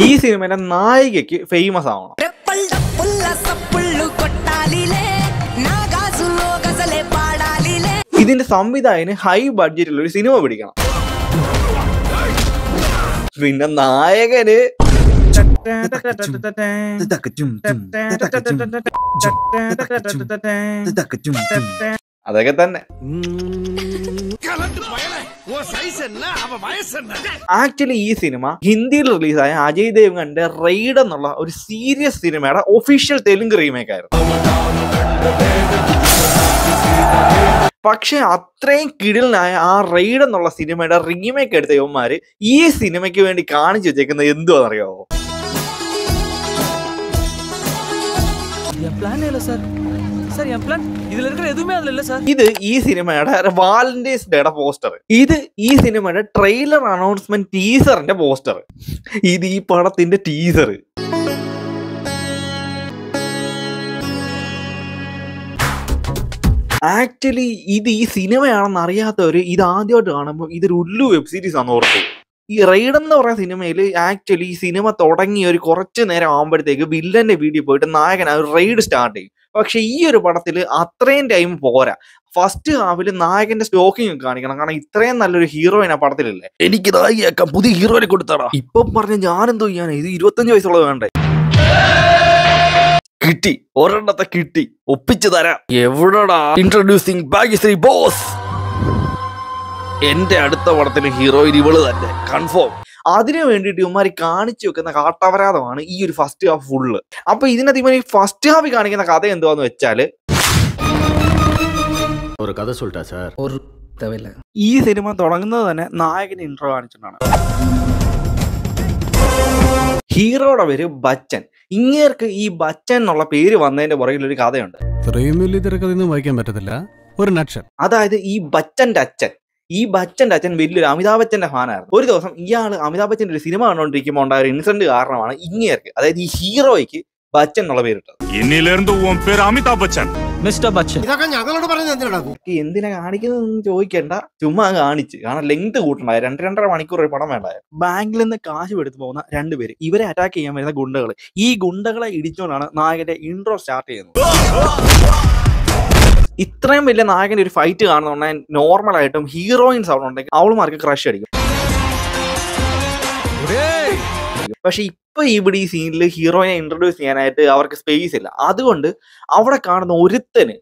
ഈ സിനിമയിലെ നായികയ്ക്ക് ഫേമസ് ആവണം. ഇതിന്റെ സംവിധായകന് ഹൈ ബഡ്ജറ്റിൽ ഒരു സിനിമ പിടിക്കണം. പിന്നെ നായകന് അതൊക്കെ തന്നെ. ആക്ച്വലി ഈ സിനിമ ഹിന്ദിയിൽ റിലീസായ അജയ് ദേവ്ഗണിന്റെ റെയ്ഡ് എന്നുള്ള ഒരു സീരിയസ് സിനിമയുടെ ഒഫീഷ്യൽ തെലുങ്ക് റീമേക്ക് ആയിരുന്നു. പക്ഷെ അത്രയും കിടിലനായ ആ റെയ്ഡ് എന്നുള്ള സിനിമയുടെ റീമേക്ക് എടുത്ത യവന്മാര് ഈ സിനിമയ്ക്ക് വേണ്ടി കാണിച്ചു വെച്ചേക്കുന്നത് എന്തുവാണെന്നറിയാവോ? ഇത് ഈ സിനിമയുടെ വാലന്റൈൻസ് ഡേയുടെ പോസ്റ്റർ. ഇത് ഈ സിനിമയുടെ ട്രെയിലർ അനൗൺസ്മെന്റ് ടീസറിന്റെ പോസ്റ്റർ. ഇത് ഈ പടത്തിന്റെ ടീസർ. ആക്ച്വലി ഇത് ഈ സിനിമയാണെന്ന് അറിയാത്തവര് ഇത് ആദ്യമായിട്ട് കാണുമ്പോൾ ഇതൊരു ഉല്ലു വെബ് സീരീസ് ആണെന്ന് ഓർത്തു. ഈ റെയ്ഡ് എന്ന് പറയുന്ന സിനിമയിൽ ആക്ച്വലി ഈ സിനിമ തുടങ്ങി ഒരു കുറച്ച് നേരം ആകുമ്പോഴത്തേക്ക് വില്ലന്റെ വീട്ടിൽ പോയിട്ട് നായകൻ ആ റെയ്ഡ് സ്റ്റാർട്ട് ചെയ്യും. പക്ഷെ ഈ ഒരു പടത്തിൽ അത്രയും ടൈം പോരാ. ഫസ്റ്റ് ഹാഫിൽ നായകന്റെ സ്റ്റോക്കിങ് കാണിക്കണം. കാരണം ഇത്രയും നല്ലൊരു ഹീറോയിൻ ആ പടത്തിലല്ലേ. എനിക്ക് നായികയാക്കാം, പുതിയ ഹീറോയിനെ കൊടുത്താടാ. ഇപ്പം പറഞ്ഞ ഞാനെന്തോ ചെയ്യാൻ, ഇത് 25 വയസ്സുള്ളത് വേണ്ടേ? കിട്ടി, ഒരെണ്ണത്തെ കിട്ടി, ഒപ്പിച്ചു തരാം. എവിടെടാ ഇൻട്രൊഡ്യൂസിങ് ഭാഗ്യശ്രീ ബോസ്. എന്റെ അടുത്ത പടത്തിന് ഹീറോയിൻ ഇവള് തന്നെ കൺഫേം. അതിനു വേണ്ടിയിട്ട് ഇവന്മാര് കാണിച്ചു വെക്കുന്ന കാട്ടപരാധമാണ് ഈ ഒരു ഫസ്റ്റ് ഹാഫ് ഫുള്ള്. അപ്പൊ ഇതിനകത്ത് ഇവൻ ഈ ഫസ്റ്റ് ഹാഫ് കാണിക്കുന്ന കഥ എന്തുവാന്ന് വെച്ചാല്, ഈ സിനിമ തുടങ്ങുന്നത് തന്നെ നായകന് ഇൻട്രോ കാണിച്ചിട്ടാണ്. ഹീറോയുടെ പേര് ബച്ചൻ. ഇങ്ങേർക്ക് ഈ ബച്ചൻ എന്നുള്ള പേര് വന്നതിന്റെ പുറകിൽ ഒരു കഥയുണ്ട്. അതായത് ഈ ബച്ചന്റെ അച്ഛൻ വലിയൊരു അമിതാഭ് ബച്ചന്റെ ഫാനായിരുന്നു. ഒരു ദിവസം ഇയാള് അമിതാഭ് ബച്ചന്റെ ഒരു സിനിമ കണ്ടോണ്ടിരിക്കുമ്പോൾ ഉണ്ടായ ഒരു ഇൻസിഡന്റ് കാരണമാണ് ഇങ്ങേർക്ക്, അതായത് ഈ ഹീറോയ്ക്ക് ബച്ചൻ എന്നുള്ള പേരിട്ടത്. എന്തിനാ കാണിക്കുന്നതെന്ന് ചോദിക്കണ്ട, ചുമ്മാ കാണിച്ച്. കാരണം ലെങ്ത് കൂട്ടണ്ടായ 2-2.5 മണിക്കൂർ ഒരു പടം വേണ്ടായ. ബാങ്കിൽ നിന്ന് കാശ് എടുത്തു പോകുന്ന 2 പേര്, ഇവരെ അറ്റാക്ക് ചെയ്യാൻ വരുന്ന ഗുണ്ടകൾ. ഈ ഗുണ്ടകളെ ഇടിച്ചുകൊണ്ടാണ് നായകന്റെ ഇൻട്രോ സ്റ്റാർട്ട് ചെയ്യുന്നത്. ഇത്രയും വലിയ നായകന്റെ ഒരു ഫൈറ്റ് കാണുന്നുണ്ടെങ്കിൽ നോർമലായിട്ടും ഹീറോയിൻ സൗണ്ട് ഉണ്ടെങ്കിൽ അവളുമാർക്ക് ക്രഷ് അടിക്കും. പക്ഷെ ഇപ്പൊ ഇവിടെ ഈ സീനിൽ ഹീറോയിനെ ഇൻട്രൊഡ്യൂസ് ചെയ്യാനായിട്ട് അവർക്ക് സ്പേസ് ഇല്ല. അതുകൊണ്ട് അവിടെ കാണുന്ന ഒരുത്തന്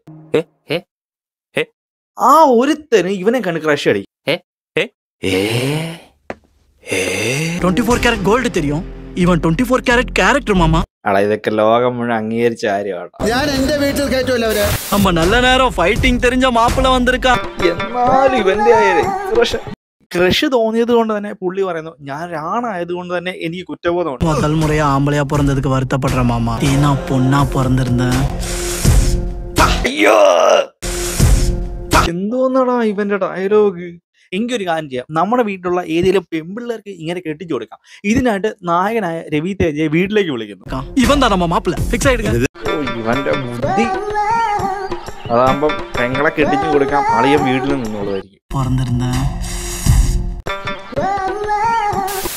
ഇവനെ കണ്ട് ക്രഷ് അടിക്കും. 24 karat gold தெரியும். ഇവൻ 24 karat character മാമാ. അടാ, ഇതൊക്കെ ലോകം മുഴുവൻ അംഗീകരിച്ച കാര്യമാണ്. ഞാൻ എന്റെ വീട്ടിൽ കയറ്റുമല്ലോ അവരെ. അമ്മ നല്ല നേരം ഫൈറ്റിംഗ് തെരിഞ്ഞ മാപ്പിള വന്നിരിക്കാ. എന്നാലും ഇവന്റെ ക്രഷ് തോന്നിയത് കൊണ്ട് തന്നെ പുള്ളി പറയുന്നു, ഞാൻ ഒരാണായതുകൊണ്ട് തന്നെ എനിക്ക് കുറ്റബോധമുണ്ട്. முதல் முறையா ஆம்பளையா பிறந்ததுக்கு வருத்தப்படுற மாமா. தீனா பொண்ணா பிறந்திருந்தேன். അയ്യോ, എന്തോന്നാടാ ഇവന്റെ ഡയലോഗ്. എങ്കിയൊരു കാര്യം ചെയ്യാം, നമ്മുടെ വീട്ടിലുള്ള ഏതെങ്കിലും പെമ്പിള്ളേർക്ക് ഇങ്ങനെ കെട്ടിച്ചു കൊടുക്കാം. ഇതിനായിട്ട് നായകനായ രവി തേജയെ വീട്ടിലേക്ക് വിളിക്കുന്നു. ഇവൻ തന്നെ മാപ്പിള ഫിക്സ് ആയിട്ട്. ഇവന്റെ ബുദ്ധി അതാകുമ്പം പെങ്ങളെ കെട്ടിച്ചു കൊടുക്കാം, അളിയൻ വീട്ടിൽ നിന്നുള്ളതായിരിക്കും.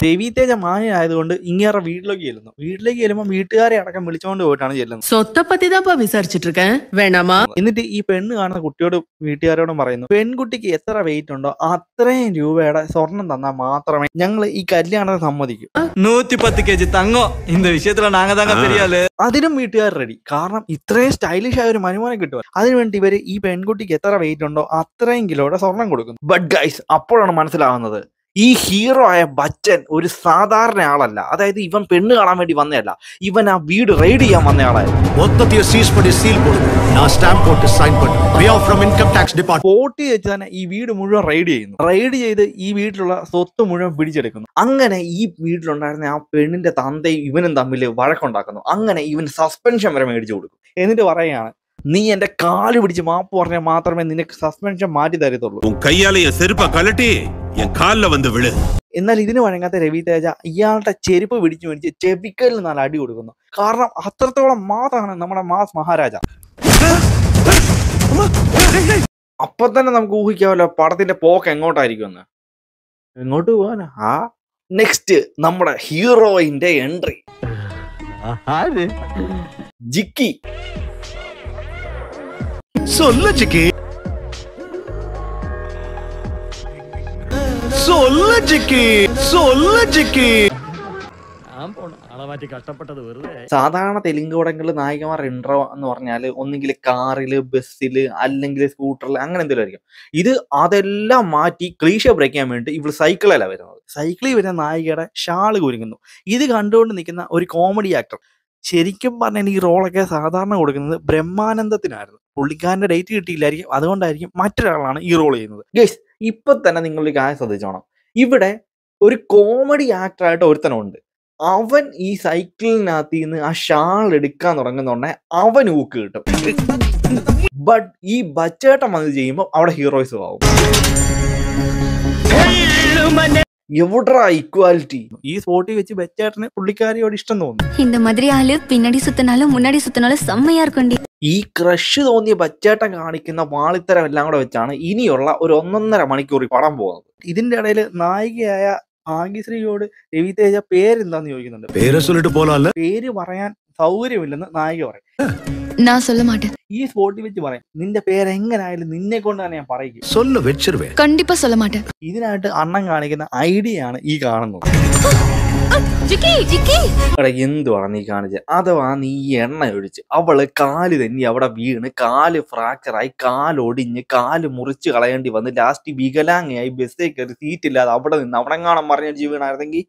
രവി തേജ മാനായതുകൊണ്ട് ഇങ്ങേറെ വീട്ടിലേക്ക് ചെല്ലുമ്പോൾ വീട്ടുകാരെ അടക്കം വിളിച്ചോണ്ട് പോയിട്ടാണ് ചെല്ലുന്നത്. എന്നിട്ട് ഈ പെണ്ണ് കാണുന്ന കുട്ടിയോട് വീട്ടുകാരോടും പറയുന്നു, പെൺകുട്ടിക്ക് എത്ര വെയിറ്റ് ഉണ്ടോ അത്രയും രൂപയുടെ സ്വർണം തന്നാൽ മാത്രമേ ഞങ്ങൾ ഈ കല്യാണത്തിന് സമ്മതിക്കൂ. 110 kg തങ്ങോ இந்த விஷயத்துல நாங்க தாங்க பெரியாளு. അതിനും വീട്ടുകാർ റെഡി. കാരണം ഇത്രയും സ്റ്റൈലിഷ് ആയ ഒരു മനുമോനെ കിട്ടുക. അതിനുവേണ്ടി ഇവര് ഈ പെൺകുട്ടിക്ക് എത്ര വെയിറ്റ് ഉണ്ടോ അത്രയും കിലോയുടെ സ്വർണം കൊടുക്കുന്നു. ബട്ട് ഗൈസ്, അപ്പോഴാണ് മനസ്സിലാവുന്നത് ഈ ഹീറോ ആയ ബച്ചൻ ഒരു സാധാരണ ആളല്ല. അതായത് ഇവൻ പെണ്ണ് കാണാൻ വേണ്ടി വന്നതല്ല, ഇവൻ ആ വീട് റെയ്ഡ് ചെയ്യാൻ വന്നയാളായിരുന്നു. പോട്ടി വെച്ച് തന്നെ ഈ വീട് മുഴുവൻ റെയ്ഡ് ചെയ്യുന്നു. റെയ്ഡ് ചെയ്ത് ഈ വീട്ടിലുള്ള സ്വത്ത് മുഴുവൻ പിടിച്ചെടുക്കുന്നു. അങ്ങനെ ഈ വീട്ടിലുണ്ടായിരുന്ന ആ പെണ്ണിന്റെ തന്തയും ഇവനും തമ്മിൽ വഴക്കുണ്ടാക്കുന്നു. അങ്ങനെ ഇവൻ സസ്പെൻഷൻ വരെ മേടിച്ചു കൊടുക്കും. എന്നിട്ട് പറയുകയാണ്, നീ എന്റെ കാല് പിടിച്ച് മാപ്പ് പറഞ്ഞാൽ മാത്രമേ നിനക്ക് സസ്പെൻഷൻ മാറ്റി തരത്തുള്ളൂ. എന്നാൽ ഇതിന് വഴങ്ങാത്ത രവി തേജ ഇയാളുടെ ചെരുപ്പ് പിടിച്ചു മേടിച്ച് ചെവിക്കലിൽ നല്ല അടി കൊടുക്കുന്നു. കാരണം അത്രത്തോളം മാസാണ് നമ്മുടെ മാസ് മഹാരാജ. അപ്പൊ തന്നെ നമുക്ക് ഊഹിക്കാമല്ലോ പടത്തിന്റെ പോക്ക് എങ്ങോട്ടായിരിക്കുമെന്ന്. എങ്ങോട്ട് പോവാനാ? നെക്സ്റ്റ് നമ്മുടെ ഹീറോയിന്റെ എൻട്രി ജിക്കി. சொல்லு ஜிக்கி சொல்லு ஜிக்கி சொல்லு ஜிக்கி. സാധാരണ തെലുങ്ക് പടങ്ങളിൽ നായികമാർ ഇൻട്രോ എന്ന് പറഞ്ഞാൽ ഒന്നുകിൽ കാറില്, ബസ്സില്, അല്ലെങ്കിൽ സ്കൂട്ടറിൽ, അങ്ങനെ എന്തെങ്കിലും ആയിരിക്കും. ഇത് അതെല്ലാം മാറ്റി ക്ലീഷ ബ്രേക്ക് ചെയ്യാൻ വേണ്ടി ഇവൾ സൈക്കിളിലാണ് വരുന്നത്. സൈക്കിളിൽ വരുന്ന നായികയുടെ ഷാള് കുരുങ്ങുന്നു. ഇത് കണ്ടുകൊണ്ട് നിൽക്കുന്ന ഒരു കോമഡി ആക്ടർ. ശരിക്കും പറഞ്ഞാൽ ഈ റോളൊക്കെ സാധാരണ കൊടുക്കുന്നത് ബ്രഹ്മാനന്ദത്തിനായിരുന്നു. പുള്ളിക്കാരന്റെ ഡേറ്റ് കിട്ടിയില്ലായിരിക്കും, അതുകൊണ്ടായിരിക്കും മറ്റൊരാളാണ് ഈ റോൾ ചെയ്യുന്നത്. ഗൈസ്, ഇപ്പൊ തന്നെ നിങ്ങളൊരു കാര്യം ശ്രദ്ധിച്ചോണം. ഇവിടെ ഒരു കോമഡി ആക്ടറായിട്ട് ഒരുത്തനുണ്ട്. അവൻ ഈ സൈക്കിളിനകത്ത് നിന്ന് ആ ഷാൾ എടുക്കാൻ തുടങ്ങുന്നുണ്ടെ അവൻ ഊക്ക് കിട്ടും. ബട്ട് ഈ ബച്ചേട്ടൻ വന്ന് ചെയ്യുമ്പോൾ അവിടെ ഹീറോയിസം ആവും. എവിടാ ഇക്വാലിറ്റി? ഈ സ്പോട്ടിൽ വെച്ച് ബച്ചേട്ടന് പുള്ളിക്കാരിയോട് ഇഷ്ടം തോന്നുന്നു. இந்த மாதிரி ஆளு பின்னாடி சுத்தினாலும் முன்னாடி சுத்தினாலும் செம்மையா இருக்கும். ഈ ക്രഷ് തോന്നിയ ബച്ചേട്ടൻ കാണിക്കുന്ന വാളിത്തരം എല്ലാം കൂടെ വെച്ചാണ് ഇനിയുള്ള ഒരു 1.5 മണിക്കൂർ പടം പോകുന്നത്. ഇതിന്റെ ഇടയിൽ നായികയായ ഭാഗ്യശ്രീയോട് രവി തേജ പേരെന്താന്ന് ചോദിക്കുന്നുണ്ട്. പേര് പറയാൻ സൗകര്യമില്ലെന്ന് നായിക പറയും. நான் சொல்ல மாட்டேன். ഈ സ്പോട്ടിൽ വെച്ച് പറയും, നിന്റെ പേര് എങ്ങനായാലും നിന്നെ കൊണ്ട് തന്നെ ഞാൻ പറയിക്കും. கண்டிப்பா சொல்ல மாட்டேன். ഇതിനായിട്ട് അണ്ണൻ കാണിക്കുന്ന ഐഡിയ ആണ് ഈ കാണുന്നത്. എടാ, എന്തുവാണ് നീ കാണിച്ചത്? അഥവാ നീ എണ്ണ ഒഴിച്ച് അവള് കാല് തന്നെ അവിടെ വീണ് കാല് ഫ്രാക്ചറായി, കാലൊടിഞ്ഞ്, കാല് മുറിച്ച് കളയേണ്ടി വന്ന് ലാസ്റ്റ് വികലാംഗയായി ബസ്സിൽ കയറി സീറ്റില്ലാതെ അവിടെ നിന്ന് അവിടെ കാണാൻ പറഞ്ഞ ജീവനായിരുന്നെങ്കിൽ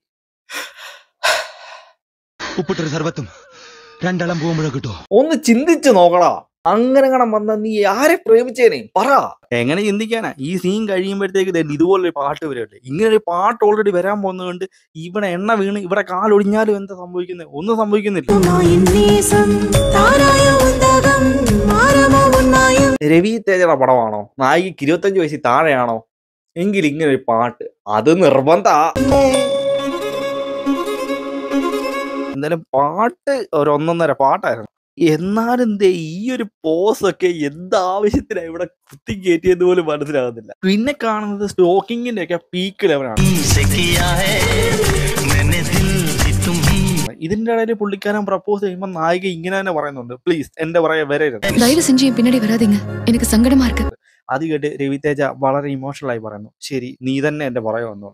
ഒന്ന് ചിന്തിച്ചു നോക്കടാ. അങ്ങനെ കാണാൻ വന്ന നീ ആരെ പ്രേമിച്ചേനെ പറ. എങ്ങനെ ചിന്തിക്കാനാ? ഈ സീൻ കഴിയുമ്പോഴത്തേക്ക് തന്നെ ഇതുപോലൊരു പാട്ട് വരല്ലേ. ഇങ്ങനെ ഒരു പാട്ട് ഓൾറെഡി വരാൻ പോകുന്നതുകൊണ്ട് ഇവിടെ എണ്ണ വീണ് ഇവിടെ കാലൊടിഞ്ഞാലും എന്താ സംഭവിക്കുന്നത്? ഒന്നും സംഭവിക്കുന്നില്ല. രവി തേജയുടെ പടമാണോ? നായികക്ക് 25 വയസ്സിൽ താഴെയാണോ? എങ്കിൽ ഇങ്ങനെ ഒരു പാട്ട് അത് നിർബന്ധ. എന്തായാലും പാട്ട് ഒരു 1.5 പാട്ടായിരുന്നു. എന്നാലും ഈ ഒരു പോസൊക്കെ എന്താവശ്യത്തിനാണ് ഇവിടെ കുത്തി കയറ്റിയെന്ന് പോലും മനസ്സിലാകുന്നില്ല. പിന്നെ കാണുന്നത് സ്റ്റോക്കിങ്ങിന്റെ ഒക്കെ പീക്ക് ലെവലാണ്. ഇതിന്റെ ഇടയിൽ പുള്ളിക്കാരൻ പ്രപ്പോസ് ചെയ്യുമ്പോൾ നായിക ഇങ്ങനെ തന്നെ പറയുന്നുണ്ട്, പ്ലീസ് എന്റെ പറയാ വരരുത്. അത് കേട്ട് രവി തേജ വളരെ ഇമോഷണൽ ആയി പറയുന്നു, ശരി നീ തന്നെ എന്റെ പറയാ വന്നോ.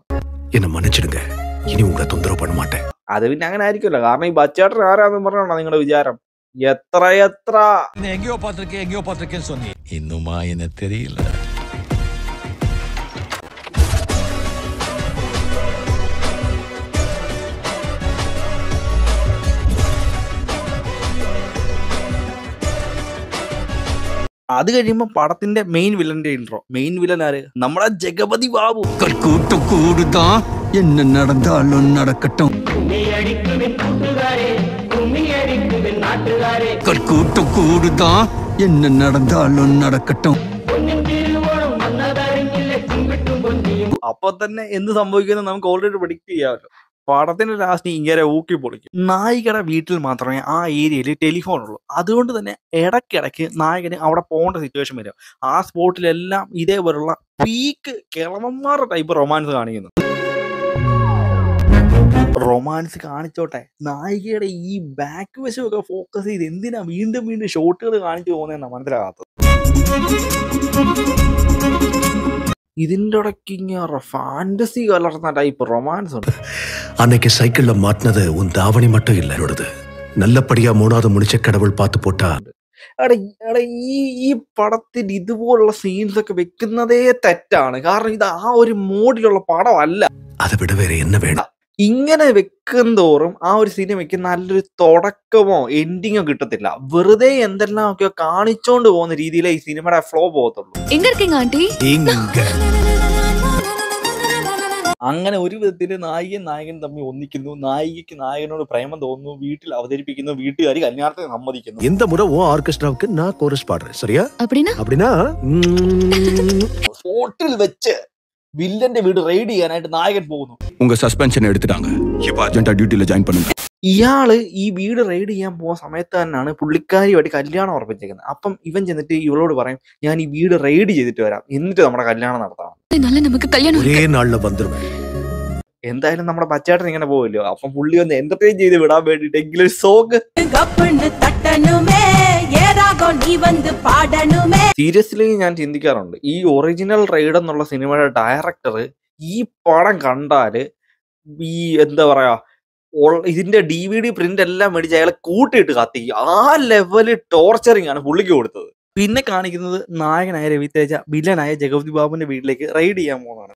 അത് പിന്നെ അങ്ങനെ ആയിരിക്കുമല്ലോ, കാരണം ഈ ബച്ചേട്ടൻ ആരാന്ന് പറഞ്ഞോണ്ടാ നിങ്ങളുടെ വിചാരം. എത്ര അത് കഴിയുമ്പോ പടത്തിന്റെ മെയിൻ വില്ലന്റെ ഇൻട്രോ. മെയിൻ വില്ലൻ ആര്? നമ്മുടെ ജഗപതി ബാബു. என்ன நடந்தாலும் நடக்கட்டும், கற்கூட்டம் கூடுதான், என்ன நடந்தாலும் நடக்கட்டும். അപ്പൊ തന്നെ എന്ത് സംഭവിക്കുന്നത് നമുക്ക് ഓൾറെഡി പ്രെഡിക്റ്റ് ചെയ്യാമല്ലോ. പടത്തിന്റെ ലാസ്റ്റ് ഇങ്ങനെ ഊക്കി പൊളിക്കും. നായികയുടെ വീട്ടിൽ മാത്രമേ ആ ഏരിയയിൽ ടെലിഫോൺ ഉള്ളൂ. അതുകൊണ്ട് തന്നെ ഇടയ്ക്കിടയ്ക്ക് നായകന് അവിടെ പോകേണ്ട സിറ്റുവേഷൻ വരും. ആ സ്പോട്ടിലെല്ലാം ഇതേപോലുള്ള പീക്ക് കിളവന്മാരുടെ ടൈപ്പ് റൊമാൻസ് കാണിക്കുന്നു. റൊമാൻസ് കാണിച്ചോട്ടെ, നായികയുടെ ഈ ബാക്ക് വശമൊക്കെ ഫോക്കസ് ചെയ്ത് എന്തിനാ വീണ്ടും വീണ്ടും ഷോട്ടുകൾ കാണിച്ചു പോകുന്നതെന്നാണ് മനസ്സിലാകാത്തത്. ഇതിന്റെ ഇടയ്ക്ക് ഇങ്ങനെ ഫാന്റസി കലർന്ന ടൈപ്പ് റൊമാൻസ് ഉണ്ട്. அன்னைக்கு சைக்கிள்ல மாட்டினது உன் தாவணி மட்டும் இல்ல என்னோடது, நல்லபடியா 3வது முடிச்ச கடவுள் பார்த்து போட்டா. ഈ പടത്തിൽ ഇതുപോലുള്ള സീൻസ് ഒക്കെ വെക്കുന്നതേ തെറ്റാണ്. കാരണം ഇത് ആ ഒരു മൂഡിലുള്ള പടമല്ല. அதை விட வேற என்ன வேணும்? ഇങ്ങനെ വെക്കും തോറും ആ ഒരു സിനിമയ്ക്ക് നല്ലൊരു തുടക്കമോ എൻഡിങ്ങോ കിട്ടത്തില്ല. വെറുതെ എന്തെല്ലാം ഒക്കെ കാണിച്ചോണ്ട് പോകുന്ന രീതിയിലേ ഈ സിനിമയുടെ ഫ്ലോ പോകത്തുള്ളൂ. അങ്ങനെ ഒരു വിധത്തിൽ നായകൻ തമ്മിൽ ഒന്നിക്കുന്നു, നായികയ്ക്ക് നായകനോട് പ്രേമം തോന്നുന്നു, വീട്ടിൽ അവതരിപ്പിക്കുന്നു, വീട്ടുകാർ കല്യാണത്തിന് സമ്മതിക്കുന്നു. இந்த முறை உன் ஆர்கெஸ்ட்ராவுக்கு நான் கோரஸ் பாடுறேன், சரியா? அப்படினா സ്പോട്ടിൽ വെച്ച് വില്ലന്റെ വീട് റെയ്ഡ് ചെയ്യാനായിട്ട് നായകൻ പോകുന്നു. உங்க சஸ்பென்ஷன் எடுத்துட்டாங்க, இப்போ அர்ஜென்ட்டா டியூட்டில ஜாயின் பண்ணுங்க. ഇയാള് ഈ വീട് റെയ്ഡ് ചെയ്യാൻ പോകുന്ന സമയത്ത് തന്നെയാണ് പുള്ളിക്കാരിയുമായിട്ട് കല്യാണം ഉറപ്പിച്ചേക്കുന്നത്. അപ്പം ഇവൻ ചെന്നിട്ട് ഇവളോട് പറയും, ഞാൻ ഈ വീട് റെയ്ഡ് ചെയ്തിട്ട് വരാം, എന്നിട്ട് നമ്മുടെ കല്യാണം നടത്താം. ஒரே நாள்ல வந்துருவேன். എന്തായാലും നമ്മുടെ ബച്ചേട്ടൻ ഇങ്ങനെ പോവല്ലോ, അപ്പം പുള്ളി ഒന്ന് എന്റർടൈൻ ചെയ്ത് വിടാൻ വേണ്ടിട്ട് എങ്കിലും ഒരു സോങ് സീരിയസ്ലി ഞാൻ ചിന്തിക്കാറുണ്ട്, ഈ ഒറിജിനൽ റെയ്ഡ് എന്നുള്ള സിനിമയുടെ ഡയറക്ടർ ഈ പടം കണ്ടാല് ഈ എന്താ പറയാ ഇതിന്റെ DVD പ്രിന്റ് എല്ലാം മേടിച്ച് അയാളെ കൂട്ടിയിട്ട് കത്തിക്കും. ആ ലെവല് ടോർച്ചറിങ് ആണ് പുള്ളിക്ക് കൊടുത്തത്. പിന്നെ കാണിക്കുന്നത് നായകനായ രവി തേജ വില്ലനായ ജഗപതി ബാബുവിന്റെ വീട്ടിലേക്ക് റെയ്ഡ് ചെയ്യാൻ പോകുന്നതാണ്.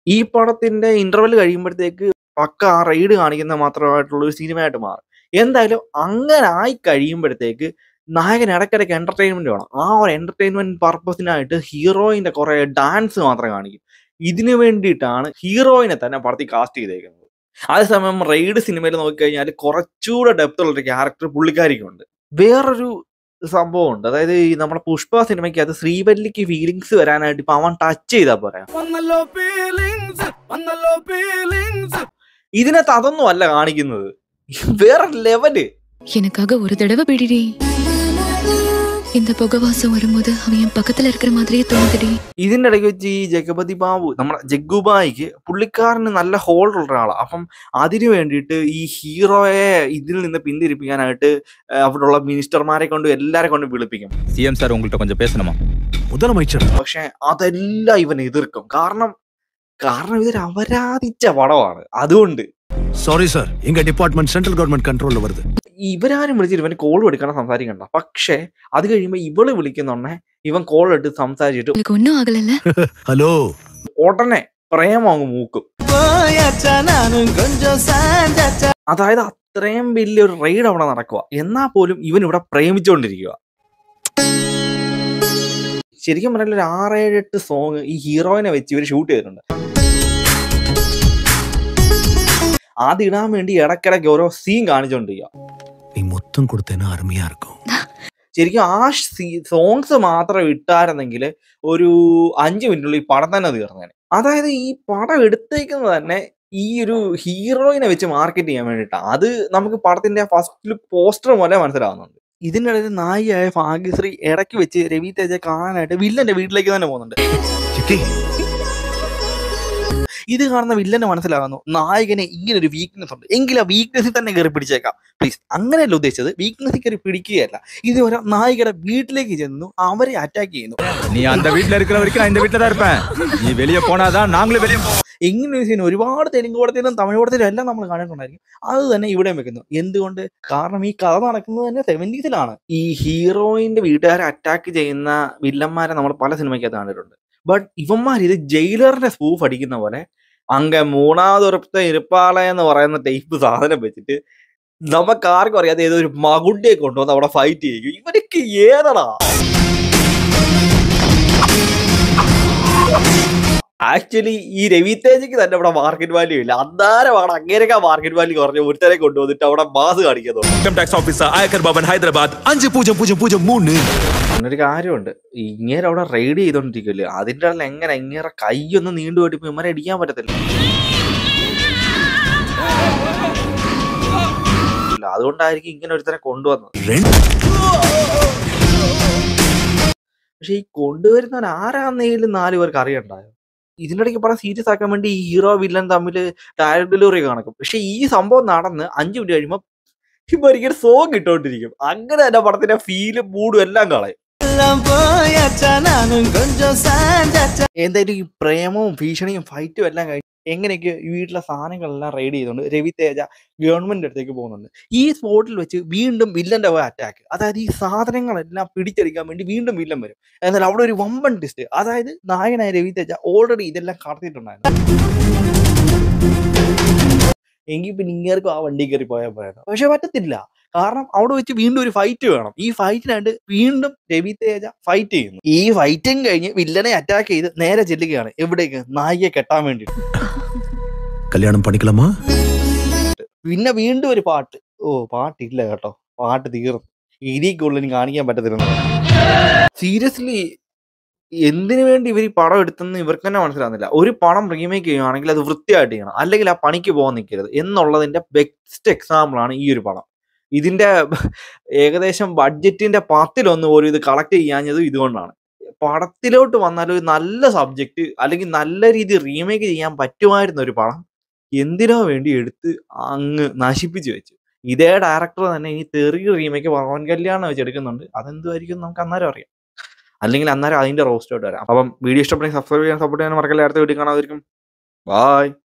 ഈ പടത്തിന്റെ ഇന്റർവെൽ കഴിയുമ്പോഴത്തേക്ക് പക്ക ആ റെയ്ഡ് കാണിക്കുന്ന മാത്രമായിട്ടുള്ള ഒരു സിനിമയായിട്ട് മാറും. എന്തായാലും അങ്ങനെ ആയി കഴിയുമ്പോഴത്തേക്ക് നായകൻ ഇടയ്ക്കിടയ്ക്ക് എന്റർടൈൻമെന്റ് വേണം. ആ ഒരു എന്റർടൈൻമെന്റ് പർപ്പസിനായിട്ട് ഹീറോയിന്റെ കുറെ ഡാൻസ് മാത്രം കാണിക്കും. ഇതിനു വേണ്ടിയിട്ടാണ് ഹീറോയിനെ തന്നെ പടത്തിൽ കാസ്റ്റ് ചെയ്തേക്കുന്നത്. അതേസമയം റെയ്ഡ് സിനിമയിൽ നോക്കിക്കഴിഞ്ഞാൽ കുറച്ചുകൂടെ ഡെപ്ത് ഉള്ളൊരു ക്യാരക്ടർ പുള്ളിക്കാരിക്കുണ്ട്. വേറൊരു സംഭവം ഉണ്ട്, അതായത് ഈ നമ്മുടെ പുഷ്പ സിനിമയ്ക്ക് അത് ശ്രീവല്ലിക്ക് ഫീലിങ്സ് വരാനായിട്ട് ഇപ്പൊ അവൻ ടച്ച് ചെയ്താ പറയാം. ഇതിനകത്ത് അതൊന്നും അല്ല കാണിക്കുന്നത്, വേറെ ലെവല്. எனக்காக ஒரு தடவை பிடிடி இந்த புகவாசம் வரும்போது அவன் என் பக்கத்துல இருக்கிற மாதிரியே தோணுதுடி. ഇതിന്റെ ഇടയ്ക്ക് വെച്ച് ഈ ജഗപതി ബാബു നമ്മുടെ ജഗ്ഗുബായിക്ക് പുള്ളിക്കാരന് നല്ല ഹോൾഡ് ഉള്ള ഒരാളാണ്. അപ്പം അതിനു വേണ്ടിയിട്ട് ഈ ഹീറോയെ ഇതിൽ നിന്ന് പിന്തിരിപ്പിക്കാനായിട്ട് അവിടെയുള്ള മിനിസ്റ്റർമാരെ കൊണ്ടും എല്ലാരെ കൊണ്ടും വിളിപ്പിക്കും. CM சார் உங்கள்கிட்ட கொஞ்சம் பேசணுமா? முதலமைச்சர் പക്ഷെ അതെല്ലാം ഇവൻ എതിർക്കും. കാരണം ഇതൊരു അപരാധിച്ച പടമാണ്. അതുകൊണ്ട് சாரி சார், எங்க டிபார்ட்மெண்ட் சென்ட்ரல் கவர்மெண்ட் கண்ட்ரோல்ல வருது. ഇവരാരും വിളിച്ചിട്ട് ഇവന് കോൾ എടുക്കണം സംസാരിക്കണ്ട. പക്ഷെ അത് കഴിയുമ്പോ ഇവള് വിളിക്കുന്നുണ്ടെ ഇവൻ കോൾ എടുത്ത് സംസാരിച്ചിട്ട് எனக்கு ஒன்னும் ஆகலல்ல. ஹலோ ഉടനെ പ്രേമം അങ്ങ് മൂക്കും. അതായത് അത്രയും വലിയൊരു റെയ്ഡ് അവിടെ നടക്കുക, എന്നാൽ പോലും ഇവൻ ഇവിടെ പ്രേമിച്ചുകൊണ്ടിരിക്കുക. ശരിക്കും പറഞ്ഞാൽ ഒരു 6-7-8 സോങ് ഈ ഹീറോയിനെ വെച്ച് ഇവർ ഷൂട്ട് ചെയ്തിട്ടുണ്ട്. അത് ഇടാൻ വേണ്ടി ഇടയ്ക്കിടയ്ക്ക് ഓരോ സീൻ കാണിച്ചോണ്ടിരിക്കുക. நீ மொத்தம் கொடுத்தேன்னா அருமையா இருக்கும். ശരിക്കും ആ സോങ്സ് മാത്രം ഇട്ടായിരുന്നെങ്കിൽ ഒരു 5 മിനിറ്റുള്ളിൽ ഈ പടം തന്നെ തീർന്നേനെ. അതായത് ഈ പടം എടുത്തേക്കുന്നത് തന്നെ ഈ ഒരു ഹീറോയിനെ വെച്ച് മാർക്കറ്റ് ചെയ്യാൻ വേണ്ടിയിട്ടാണ്. അത് നമുക്ക് പടത്തിന്റെ ഫസ്റ്റ് ലുക്ക് പോസ്റ്റർ പോലെ മനസ്സിലാവുന്നുണ്ട്. ഇതിൻ്റെ ഇടയിൽ നായികയായ ഭാഗ്യശ്രീ ഇടയ്ക്ക് വെച്ച് രവി തേജ കാണാനായിട്ട് വില്ലന്റെ വീട്ടിലേക്ക് തന്നെ പോകുന്നുണ്ട്. ഇത് കാണുന്ന വില്ലനെ മനസ്സിലാകുന്നു നായകനെ ഇങ്ങനെ ഒരു വീക്ക്നെസ് ഉണ്ട്, എങ്കിൽ ആ വീക്ക്നെസ്സിൽ തന്നെ കയറി പിടിച്ചേക്കാം. പ്ലീസ്, അങ്ങനെയല്ല ഉദ്ദേശിച്ചത്, വീക്ക്നെസ്സിൽ കയറി പിടിക്കുകയല്ല. ഇത് ഒരു നായികയുടെ വീട്ടിലേക്ക് ചെന്നു അവരെ അറ്റാക്ക് ചെയ്യുന്നു. நீ அந்த வீட்ல இருக்கிறவரைக்கும் நான் இந்த வீட்ல தான் இருப்பேன். நீ வெளியே போனாதான் நாங்களும் வெளியே போவோம். ഇങ്ങനെ ഒരു സീൻ ഒരുപാട് തെലുങ്ക് പടത്തിലും തമിഴ് പടത്തിലും എല്ലാം നമ്മൾ കണ്ടിട്ടുണ്ടായിരിക്കും. അത് തന്നെ ഇവിടെയും വെക്കുന്നു. എന്തുകൊണ്ട്? കാരണം ഈ കഥ നടക്കുന്നത് തന്നെ 70s ഈ ഹീറോയിന്റെ വീട്ടുകാരെ അറ്റാക്ക് ചെയ്യുന്ന വില്ലന്മാരെ നമ്മൾ പല സിനിമയ്ക്കകത്ത് കണ്ടിട്ടുണ്ട്. ബട്ട് ഇവന്മാർ ഇത് ജയിലറിന്റെ സ്പൂഫ് അടിക്കുന്ന പോലെ അങ്ങ് 3ാമതൊരുപ്പത്തെ ഇരുപ്പാള എന്ന് പറയുന്ന ടൈപ്പ് സാധനം വെച്ചിട്ട് നമുക്കാർക്കും അറിയാതെ ഏതോ ഒരു മകുണ്ടിയെ കൊണ്ടുവന്ന് അവിടെ ഫൈറ്റ് ചെയ്യും. ഇവരൊക്കെ ഏതടാ? ആക്ച്വലി ഈ രവി തേജയ്ക്ക് തന്നെ അവിടെ മാർക്കറ്റ് വാല്യൂ ഇല്ല. അന്നേരമാണ് അങ്ങനെയൊക്കെ മാർക്കറ്റ് വാല്യൂ കുറഞ്ഞ ഒരുത്തരെ കൊണ്ടുവന്നിട്ട് അവിടെ മാസ് കാണിക്കുന്നു. Income tax officer Aayakar Bhavan Hyderabad 500003. അങ്ങനൊരു കാര്യമുണ്ട്, ഇങ്ങനെ അവിടെ റെയ്ഡ് ചെയ്തോണ്ടിരിക്കില്ലേ, അതിൻ്റെ ഇടയിൽ എങ്ങനെ ഇങ്ങനെ കൈയൊന്നും നീണ്ടു പോയിട്ട് ഇവന്മാരെ അടിക്കാൻ പറ്റത്തില്ല. അതുകൊണ്ടായിരിക്കും ഇങ്ങനെ ഒരുത്തരെ കൊണ്ടുവന്നത്. പക്ഷെ ഈ കൊണ്ടുവരുന്നവൻ ആരാന്നേലും 4 പേർക്ക് അറിയണ്ടായോ? ഇതിൻ്റെ ഇടയ്ക്ക് പടം സീരിയസ് ആക്കാൻ വേണ്ടി ഈ ഹീറോ വില്ലൻ തമ്മിൽ ഡയറക്ട് ഡെലിവറി കണക്കും. പക്ഷെ ഈ സംഭവം നടന്ന് 5 മിനിറ്റ് കഴിയുമ്പോൾ ഇവരിങ്ങനെ സോങ് ഇട്ടോണ്ടിരിക്കും. അങ്ങനെ തന്നെ പടത്തിന്റെ ഫീലും മൂഡും എല്ലാം കളയും. എന്തായാലും ഈ പ്രേമവും ഭീഷണിയും ഫൈറ്റും എല്ലാം കഴിഞ്ഞ് എങ്ങനെയൊക്കെ ഈ വീട്ടിലെ സാധനങ്ങളെല്ലാം റെയ്ഡ് ചെയ്തുകൊണ്ട് രവി തേജ ഗവൺമെന്റ് അടുത്തേക്ക് പോകുന്നുണ്ട്. ഈ സ്പോട്ടിൽ വെച്ച് വീണ്ടും വില്ലന്റെ അറ്റാക്ക്. അതായത് ഈ സാധനങ്ങളെല്ലാം പിടിച്ചെടുക്കാൻ വേണ്ടി വീണ്ടും വില്ലൻ വരും. എന്നാൽ അവിടെ ഒരു വമ്പൻ ട്വിസ്റ്റ്, അതായത് നായകനായ രവി തേജ ഓൾറെഡി ഇതെല്ലാം കടത്തിയിട്ടുണ്ടായിരുന്നു. എങ്കിൽ പിന്നെ ഇങ്ങേർക്കും ആ വണ്ടി കയറി പോയാൽ പോയത്. പക്ഷെ പറ്റത്തില്ല, കാരണം അവിടെ വെച്ച് വീണ്ടും ഒരു ഫൈറ്റ് വേണം. ഈ ഫൈറ്റിനായിട്ട് വീണ്ടും രവി തേജ ഫൈറ്റ് ചെയ്യുന്നു. ഈ ഫൈറ്റും കഴിഞ്ഞ് വില്ലനെ അറ്റാക്ക് ചെയ്ത് നേരെ ചെല്ലുകയാണ് എവിടേക്ക്? നായികയെ കെട്ടാൻ വേണ്ടിയിട്ട്. കല്യാണം പണിക്കലാമാ? പിന്നെ വീണ്ടും ഒരു പാട്ട്. പാട്ടില്ല കേട്ടോ, പാട്ട് തീർന്നു. ഇതിക്കുള്ളിൽ കാണിക്കാൻ പറ്റത്തില്ല. സീരിയസ്ലി എന്തിനു വേണ്ടി ഇവർ ഈ പടം എടുത്തെന്ന് ഇവർക്ക് തന്നെ മനസ്സിലാകുന്നില്ല. ഒരു പടം റീമേക്ക് ചെയ്യുകയാണെങ്കിൽ അത് വൃത്തിയായിട്ട് ചെയ്യണം, അല്ലെങ്കിൽ ആ പണിക്ക് പോകാൻ നിൽക്കരുത് എന്നുള്ളതിന്റെ ബെസ്റ്റ് എക്സാമ്പിൾ ആണ് ഈ ഒരു പടം. ഇതിന്റെ ഏകദേശം ബഡ്ജറ്റിന്റെ 10-1 പോലും ഇത് കളക്ട് ചെയ്യാഞ്ഞതും ഇതുകൊണ്ടാണ്. പടത്തിലോട്ട് വന്നാൽ ഒരു നല്ല സബ്ജക്റ്റ് അല്ലെങ്കിൽ നല്ല രീതിയിൽ റീമേക്ക് ചെയ്യാൻ പറ്റുമായിരുന്ന ഒരു പടം എന്തിനോ വേണ്ടി എടുത്ത് അങ്ങ് നശിപ്പിച്ചു വെച്ചു. ഇതേ ഡയറക്ടർ തന്നെ ഇനി തെറി റീമേക്ക് പവൻ കല്യാണം വെച്ച് എടുക്കുന്നുണ്ട്. അതെന്തുമായിരിക്കും നമുക്ക് അന്നേരം അറിയാം, അല്ലെങ്കിൽ അന്നേരം അതിന്റെ റോസ്റ്റോട്ട് വരാം. അപ്പം വീഡിയോ ഇഷ്ടപ്പെടുന്ന സബ്സ്ക്രൈബ് ചെയ്യാൻ, സപ്പോർട്ട് ചെയ്യാൻ മറക്കല്ല. അടുത്ത വീഡിയോ കാണാതിരിക്കും. ബായ്.